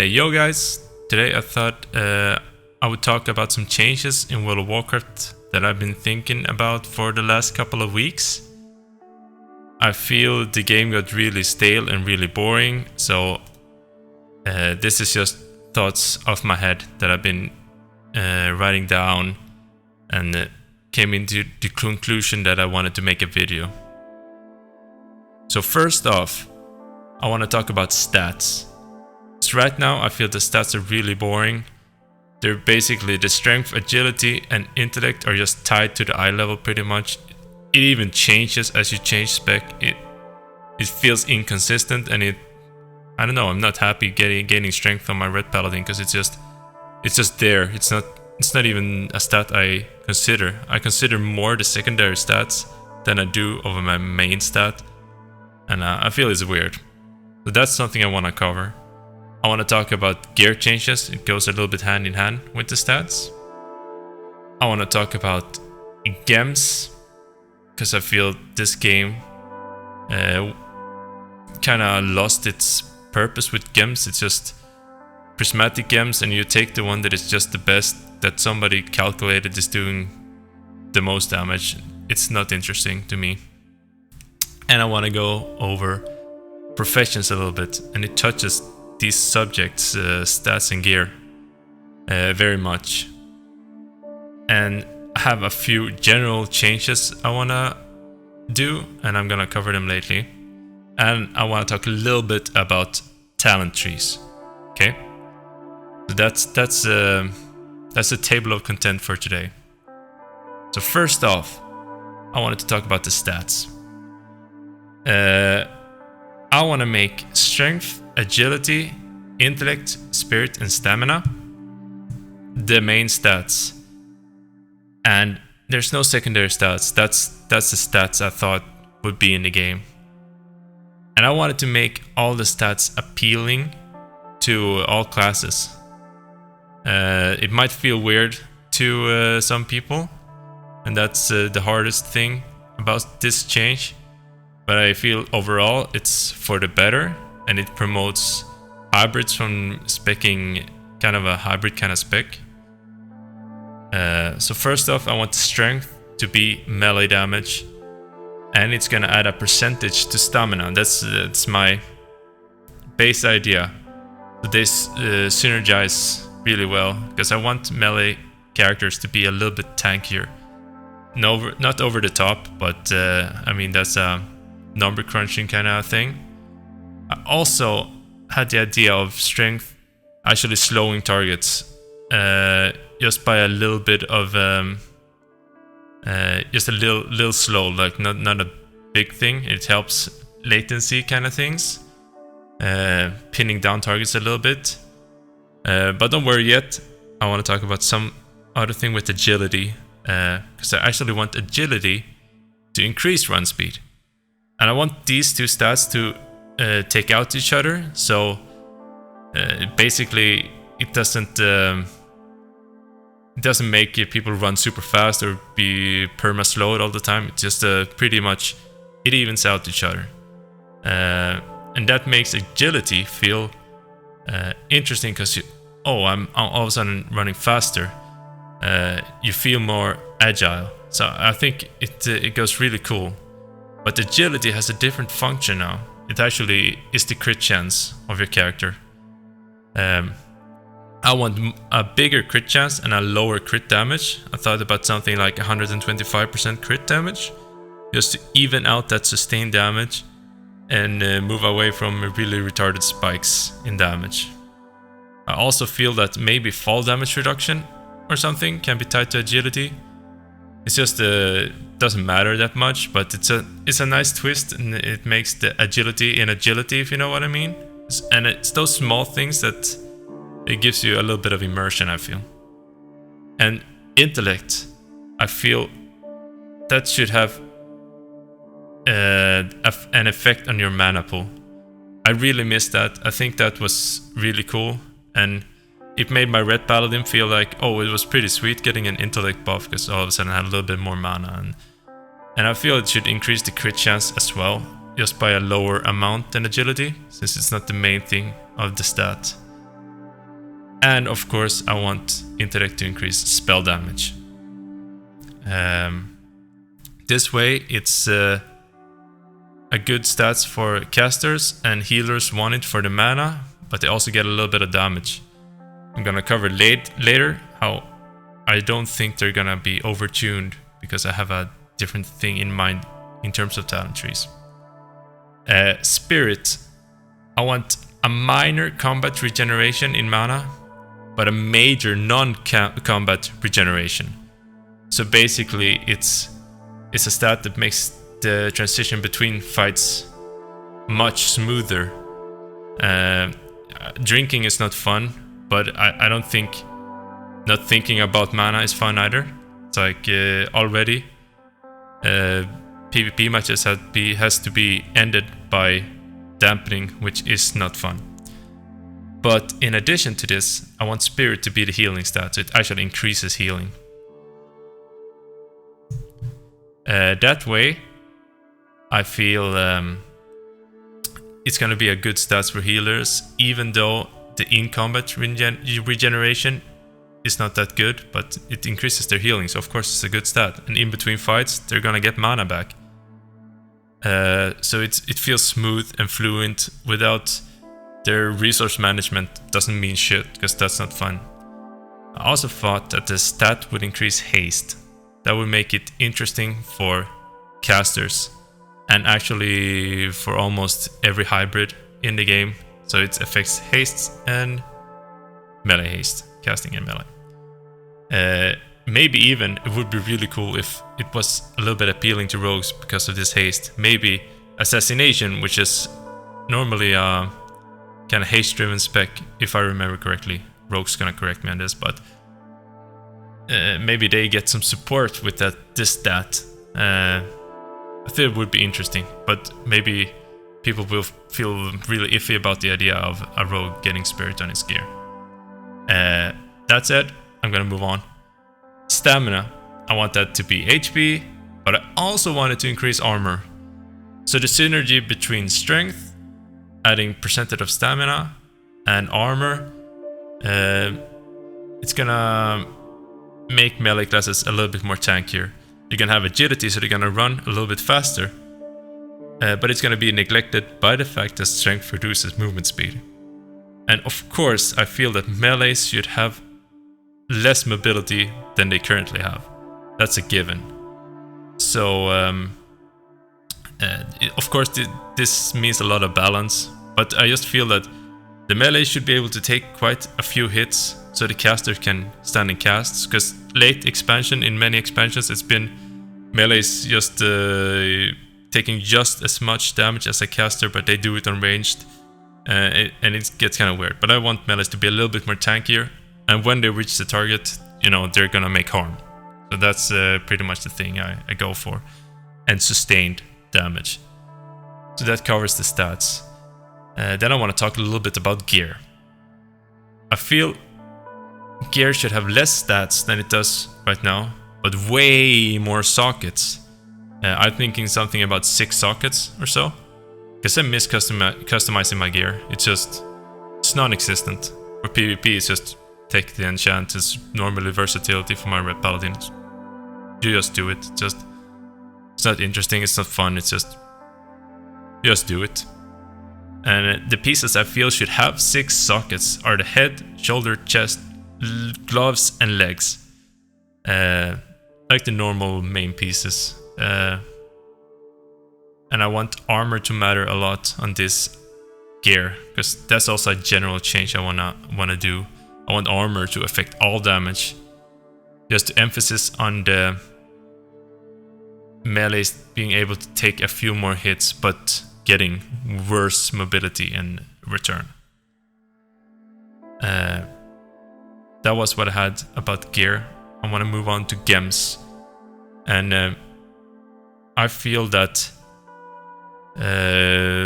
Yo guys, today I thought I would talk about some changes in World of Warcraft that I've been thinking about for the last couple of weeks. I feel the game got really stale and really boring, so this is just thoughts off my head that I've been writing down and came into the conclusion that I wanted to make a video. So first off, I want to talk about stats. So right now I feel the stats are really boring. They're basically the strength, agility and intellect are just tied to the eye level pretty much. It even changes as you change spec. It feels inconsistent and I don't know, I'm not happy gaining strength on my red paladin because it's just there. It's not even a stat I consider. I consider more the secondary stats than I do over my main stat. And I feel it's weird. So that's something I want to cover. I want to talk about gear changes. It goes a little bit hand in hand with the stats. I want to talk about gems, because I feel this game kind of lost its purpose with gems. It's just prismatic gems, and you take the one that is just the best, that somebody calculated is doing the most damage. It's not interesting to me. And I want to go over Proffessions a little bit, and it touches these subjects, stats and gear, very much. And I have a few general changes I want to do, and I'm gonna cover them lately. And I want to talk a little bit about talent trees. Okay, so that's the table of content for today. So first off, I wanted to talk about the stats. I want to make strength, agility, intellect, spirit, and stamina the main stats. And there's no secondary stats. That's the stats I thought would be in the game. And I wanted to make all the stats appealing to all classes. It might feel weird to some people, and that's the hardest thing about this change. But I feel overall it's for the better, and it promotes hybrids from specking kind of a hybrid kind of spec. So first off, I want the strength to be melee damage, and it's gonna add a percentage to stamina. That's my base idea. So they synergize really well, because I want melee characters to be a little bit tankier. No, not over the top, but I mean that's a number crunching kind of thing. I also had the idea of strength actually slowing targets just by a little bit of just a little slow, like not a big thing. It helps latency kind of things, pinning down targets a little bit. But don't worry yet, I want to talk about some other thing with agility, because I actually want agility to increase run speed. And I want these two stats to take out each other, so basically it doesn't make people run super fast or be perma-slowed all the time. It just pretty much it evens out each other, and that makes agility feel interesting, because I'm all of a sudden running faster. You feel more agile, so I think it goes really cool. But agility has a different function now. It actually is the crit chance of your character. I want a bigger crit chance and a lower crit damage. I thought about something like 125% crit damage, just to even out that sustained damage and move away from really retarded spikes in damage. I also feel that maybe fall damage reduction or something can be tied to agility. It's just doesn't matter that much, but it's a nice twist, and it makes the agility in agility, if you know what I mean. And it's those small things that it gives you a little bit of immersion, I feel. And intellect, I feel that should have an effect on your mana pool. I really miss that. I think that was really cool, and it made my red paladin feel like, it was pretty sweet getting an intellect buff, because all of a sudden I had a little bit more mana, and I feel it should increase the crit chance as well, just by a lower amount than agility, since it's not the main thing of the stat. And of course, I want intellect to increase spell damage. This way, it's a good stats for casters, and healers want it for the mana, but they also get a little bit of damage. I'm gonna cover later how I don't think they're gonna be overtuned, because I have a different thing in mind in terms of talent trees. Spirit. I want a minor combat regeneration in mana, but a major non-combat regeneration. So basically, it's a stat that makes the transition between fights much smoother. Drinking is not fun, but I don't think not thinking about mana is fun either. It's like already PvP matches has to be ended by dampening, which is not fun. But in addition to this, I want Spirit to be the healing stat, so it actually increases healing. That way, I feel it's gonna be a good stats for healers, even though the in-combat regeneration is not that good, but it increases their healing, so of course it's a good stat. And in between fights, they're gonna get mana back. So it feels smooth and fluent without their resource management. Doesn't mean shit, because that's not fun. I also thought that the stat would increase haste. That would make it interesting for casters, and actually for almost every hybrid in the game. So it affects haste and melee haste, casting and melee. Maybe even it would be really cool if it was a little bit appealing to rogues because of this haste. Maybe assassination, which is normally a kind of haste-driven spec, if I remember correctly. Rogue's gonna correct me on this, but maybe they get some support with this stat. I think it would be interesting, but maybe people will feel really iffy about the idea of a rogue getting spirit on his gear. That said, I'm gonna move on. Stamina. I want that to be HP, but I also want it to increase armor. So the synergy between strength, adding percentage of stamina, and armor, it's gonna make melee classes a little bit more tankier. You're gonna have agility, so they're gonna run a little bit faster, but it's gonna be neglected by the fact that strength reduces movement speed. And of course, I feel that melees should have less mobility than they currently have. That's a given. So, of course, this means a lot of balance, but I just feel that the melee should be able to take quite a few hits so the caster can stand in casts, because late expansion, in many expansions, it's been melees just taking just as much damage as a caster, but they do it on ranged, and it gets kind of weird. But I want melees to be a little bit more tankier, and when they reach the target, they're gonna make harm. So that's pretty much the thing I go for. And sustained damage. So that covers the stats. Then I want to talk a little bit about gear. I feel gear should have less stats than it does right now, but way more sockets. I'm thinking something about 6 sockets or so, because I miss customizing my gear. It's non-existent. For PvP, it's just take the enchant. It's normally versatility for my red paladins. You just do it. It's not interesting. It's not fun. It's just do it. And the pieces I feel should have 6 sockets are the head, shoulder, chest, gloves, and legs. Like the normal main pieces. And I want armor to matter a lot on this gear, because that's also a general change I wanna do. I want armor to affect all damage. Just emphasis on the melees being able to take a few more hits, but getting worse mobility in return. That was what I had about gear. I want to move on to gems. And I feel that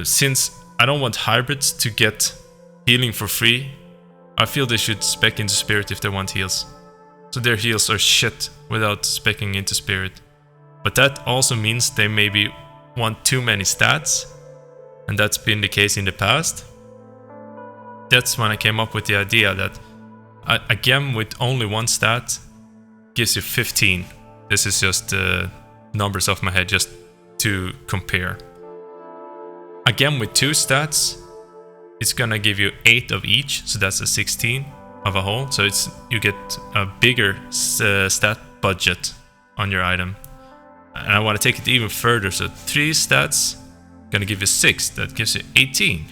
since I don't want hybrids to get healing for free, I feel they should spec into spirit if they want heals. So their heals are shit without speccing into spirit. But that also means they maybe want too many stats, and that's been the case in the past. That's when I came up with the idea that A gem with only one stat gives you 15. This is just numbers off my head just to compare. A gem with 2 stats, it's gonna give you 8 of each, so that's a 16 of a whole. So you get a bigger stat budget on your item. And I want to take it even further. So 3 stats gonna give you 6, that gives you 18.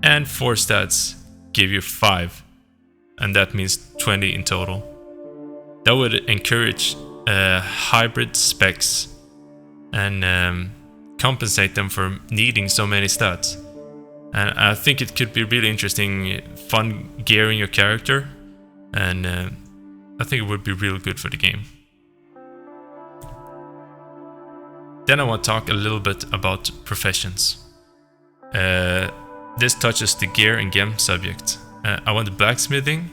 And 4 stats give you 5, and that means 20 in total. That would encourage hybrid specs and compensate them for needing so many stats. And I think it could be really interesting, fun gearing your character, and I think it would be real good for the game. Then I want to talk a little bit about Proffessions. This touches the gear and gem subject. I wanted blacksmithing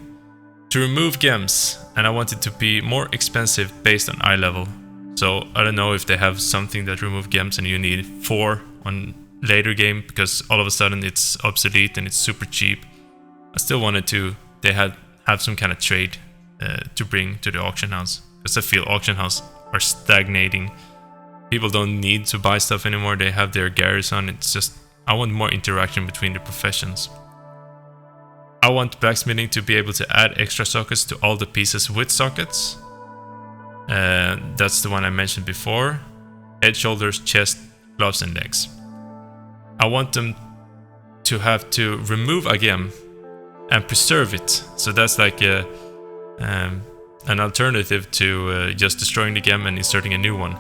to remove gems, and I want it to be more expensive based on eye level. So I don't know if they have something that remove gems and you need 4 on later game because all of a sudden it's obsolete and it's super cheap. I still wanted they have some kind of trade to bring to the auction house, because I feel auction houses are stagnating. People don't need to buy stuff anymore. They have their garrison. It's just, I want more interaction between the professions. I want blacksmithing to be able to add extra sockets to all the pieces with sockets. That's the one I mentioned before. Head, shoulders, chest, gloves and legs. I want them to have to remove a gem and preserve it. So that's like an alternative to just destroying the gem and inserting a new one.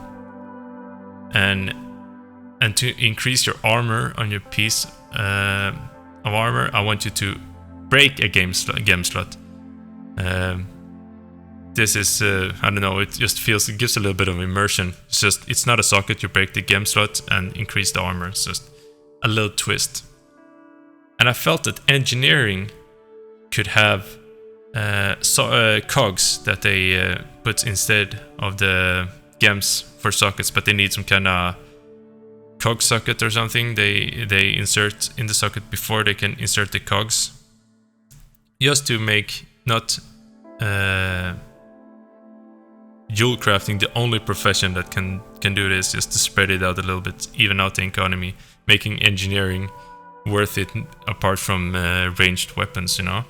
And to increase your armor on your piece of armor, I want you to break a gem slot. This is, I don't know, it gives a little bit of immersion. It's not a socket, you break the gem slot and increase the armor. It's just a little twist. And I felt that engineering could have cogs that they put instead of the gems for sockets, but they need some kind of cog socket or something they insert in the socket before they can insert the cogs, just to make not jewel crafting the only profession that can do this, just to spread it out a little bit, even out the economy, making engineering worth it apart from ranged weapons, you know.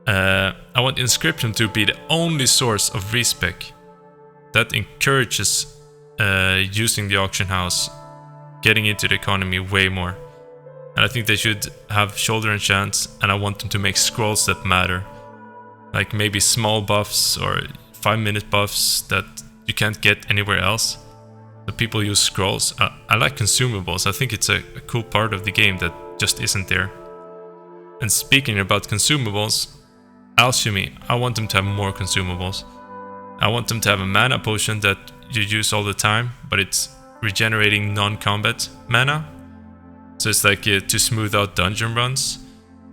I want inscription to be the only source of respec. That encourages using the auction house, getting into the economy way more. And I think they should have shoulder enchants, and I want them to make scrolls that matter. Like maybe small buffs or 5-minute buffs that you can't get anywhere else. So people use scrolls. I like consumables. I think it's a cool part of the game that just isn't there. And speaking about consumables, alchemy, I want them to have more consumables. I want them to have a mana potion that you use all the time, but it's regenerating non-combat mana. So it's like to smooth out dungeon runs.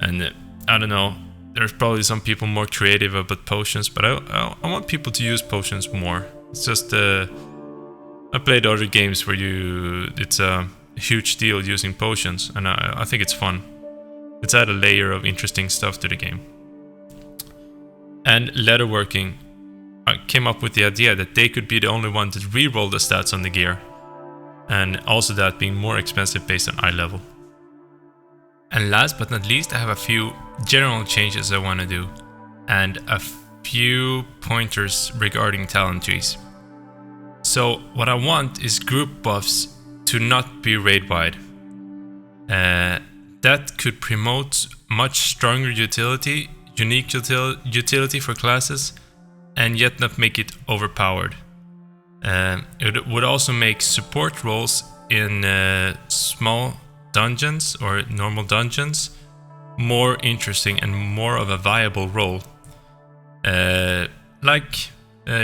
And I don't know, there's probably some people more creative about potions, but I want people to use potions more. It's just I played other games where it's a huge deal using potions, and I think it's fun. It's add a layer of interesting stuff to the game. And leatherworking, I came up with the idea that they could be the only one to re-roll the stats on the gear, and also that being more expensive based on eye level. And last but not least, I have a few general changes I want to do, and a few pointers regarding talent trees. So what I want is group buffs to not be raid-wide. That could promote much stronger utility, unique utility for classes, and yet not make it overpowered. It would also make support roles in small dungeons or normal dungeons more interesting and more of a viable role. Like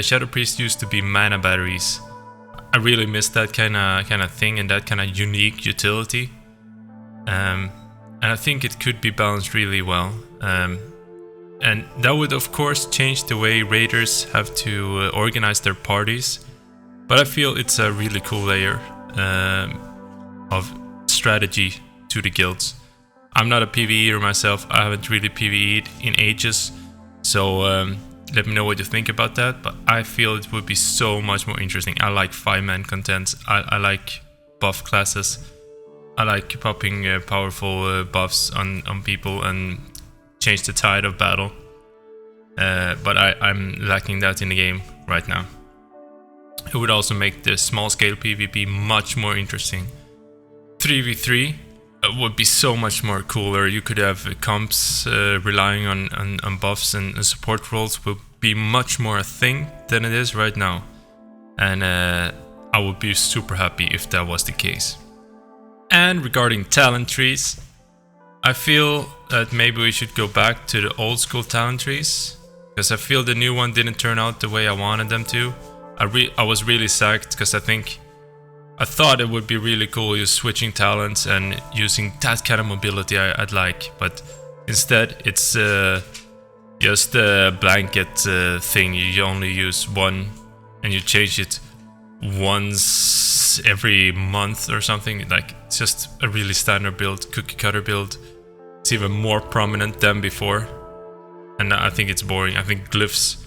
Shadow Priest used to be mana batteries. I really miss that kind of thing and that kind of unique utility. And I think it could be balanced really well. And that would of course change the way raiders have to organize their parties. But I feel it's a really cool layer of strategy to the guilds. I'm not a PvEer myself. I haven't really PvE'd in ages. So let me know what you think about that. But I feel it would be so much more interesting. I like 5-man content. I like buff classes. I like popping powerful buffs on people and change the tide of battle. But I'm lacking that in the game right now. It would also make the small scale PvP much more interesting. 3v3 would be so much more cooler. You could have comps relying on buffs and support roles would be much more a thing than it is right now. And I would be super happy if that was the case. And regarding talent trees, I feel that maybe we should go back to the old school talent trees, because I feel the new one didn't turn out the way I wanted them to. I was really psyched because I thought it would be really cool just switching talents and using that kind of mobility I'd like, but instead it's just a blanket thing. You only use one and you change it once every month or something. Like, it's just a really standard build, cookie cutter build. It's even more prominent than before, and I think it's boring. I think glyphs,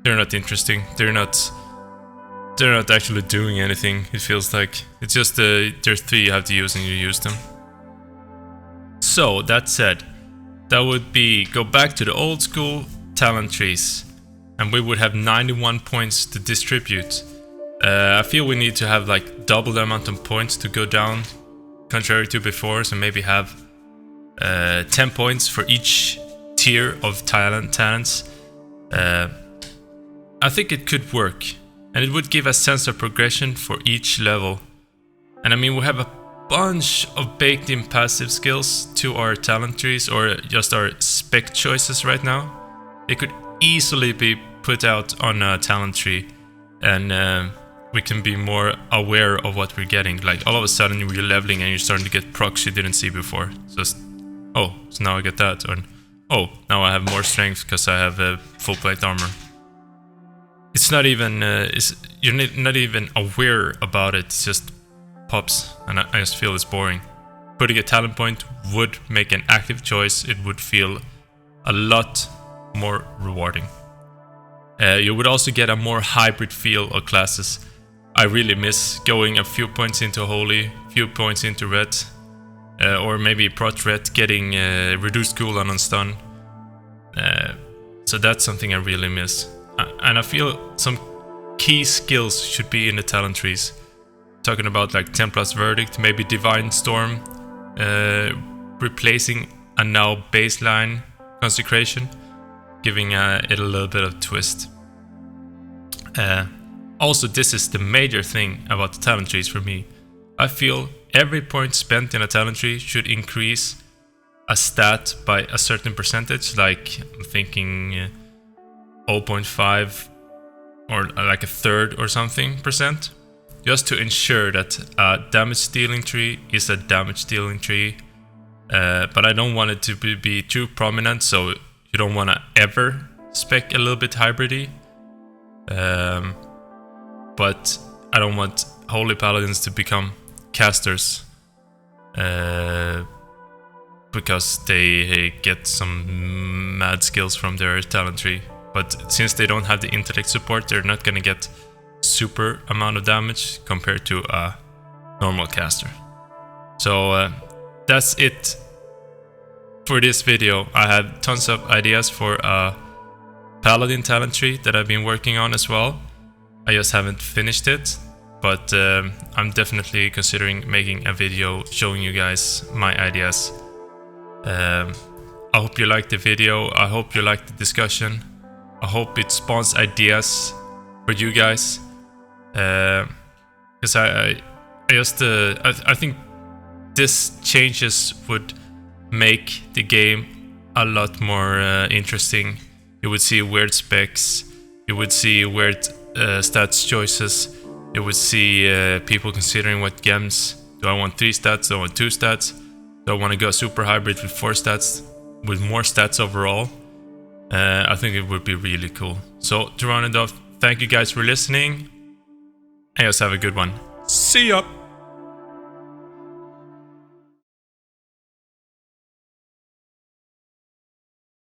they're not interesting. They're not actually doing anything. It feels like it's just there's 3 you have to use and you use them. So that said, that would be go back to the old school talent trees, and we would have 91 points to distribute. I feel we need to have like double the amount of points to go down, contrary to before. So maybe have 10 points for each tier of talents. I think it could work, and it would give a sense of progression for each level. And I mean, we have a bunch of baked in passive skills to our talent trees, or just our spec choices right now. They could easily be put out on a talent tree, and we can be more aware of what we're getting. Like, all of a sudden you're leveling and you're starting to get procs you didn't see before. Just, oh, so now I get that. Or, oh, now I have more strength because I have a full plate armor. It's not even, you're not even aware about it. It just pops, and I just feel it's boring. Putting a talent point would make an active choice. It would feel a lot more rewarding. You would also get a more hybrid feel of classes. I really miss going a few points into Holy, few points into Red, or maybe Prot Red, getting reduced cooldown on stun. So that's something I really miss. And I feel some key skills should be in the talent trees. Talking about like Templars Verdict, maybe Divine Storm, replacing a now baseline Consecration, giving it a little bit of twist. Also, this is the major thing about the talent trees for me. I feel every point spent in a talent tree should increase a stat by a certain percentage, like I'm thinking 0.5 or like a third or something percent, just to ensure that a damage dealing tree is a damage dealing tree. But I don't want it to be too prominent, so you don't want to ever spec a little bit hybridy. But I don't want Holy Paladins to become casters, because they get some mad skills from their talent tree. But since they don't have the intellect support, they're not gonna get super amount of damage compared to a normal caster. So that's it for this video. I had tons of ideas for a Paladin talent tree that I've been working on as well. I just haven't finished it, but I'm definitely considering making a video showing you guys my ideas. I hope you liked the video. I hope you liked the discussion. I hope it spawns ideas for you guys, because I think this changes would make the game a lot more interesting. You would see weird specs. You would see weird stats choices. You would see people considering what gems. Do I want 3 stats? Do I want 2 stats? Do I want to go super hybrid with 4 stats? With more stats overall? I think it would be really cool. So to round it off, thank you guys for listening. And just have a good one. See ya!